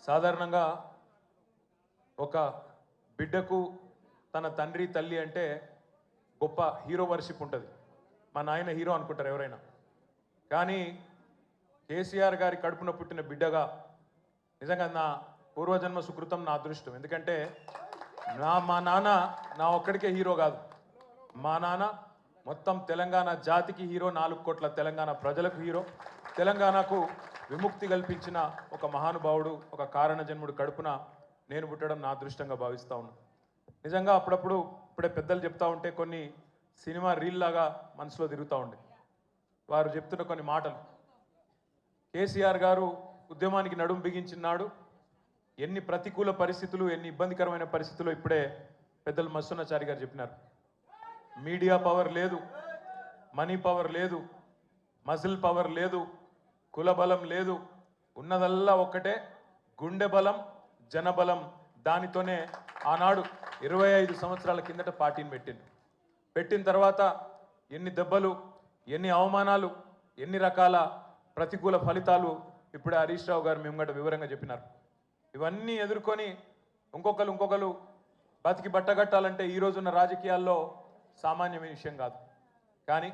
సాధారణంగా ఒక బిడ్డకు తన తండ్రి తల్లి అంటే గొప్ప హీరో వర్షిప్ ఉంటుంది. మా నాయన హీరో అనుకుంటారు ఎవరైనా. కానీ కేసీఆర్ గారి కడుపున పుట్టిన బిడ్డగా నిజంగా నా పూర్వజన్మ సుకృతం, నా అదృష్టం. ఎందుకంటే మా నాన్న నా ఒక్కడికే హీరో కాదు. మా నాన్న మొత్తం తెలంగాణ జాతికి హీరో, 4 కోట్ల తెలంగాణ ప్రజలకు హీరో. తెలంగాణకు విముక్తి కల్పించిన ఒక మహానుభావుడు, ఒక కారణ జన్ముడు కడుపున నేను పుట్టడం నా అదృష్టంగా భావిస్తూ ఉన్నాను. నిజంగా అప్పుడప్పుడు ఇప్పుడే పెద్దలు చెప్తా ఉంటే కొన్ని సినిమా రీల్ లాగా మనసులో తిరుగుతూ ఉండే. వారు చెప్తున్న కొన్ని మాటలు, కేసీఆర్ గారు ఉద్యమానికి నడుం బిగించినాడు. ఎన్ని ప్రతికూల పరిస్థితులు, ఎన్ని ఇబ్బందికరమైన పరిస్థితులు ఇప్పుడే పెద్దలు మస్సున్నాచారి గారు చెప్పినారు. మీడియా పవర్ లేదు, మనీ పవర్ లేదు, మజిల్ పవర్ లేదు, కుల బలం లేదు, ఉన్నదల్లా ఒక్కటే గుండె బలం, జనబలం. దానితోనే ఆనాడు 25 సంవత్సరాల కిందట పార్టీని పెట్టిన తర్వాత ఎన్ని దెబ్బలు, ఎన్ని అవమానాలు, ఎన్ని రకాల ప్రతికూల ఫలితాలు ఇప్పుడే హరీష్ రావు గారు మేము వివరంగా చెప్పినారు. ఇవన్నీ ఎదుర్కొని ఇంకొకరు బతికి బట్టగట్టాలంటే ఈ రోజున్న రాజకీయాల్లో సామాన్యమైన విషయం కాదు. కానీ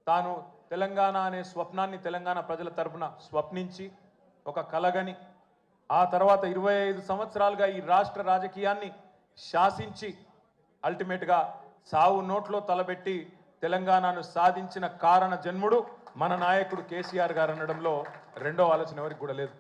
తాను తెలంగాణ అనే స్వప్నాన్ని తెలంగాణ ప్రజల తరపున స్వప్నించి ఒక కలగని ఆ తర్వాత 25 సంవత్సరాలుగా ఈ రాష్ట్ర రాజకీయాన్ని శాసించి అల్టిమేట్గా సావు నోట్లో తలబెట్టి తెలంగాణను సాధించిన కారణ జన్ముడు మన నాయకుడు కేసీఆర్ గారు అనడంలో రెండో ఆలోచన ఎవరికి కూడా లేదు.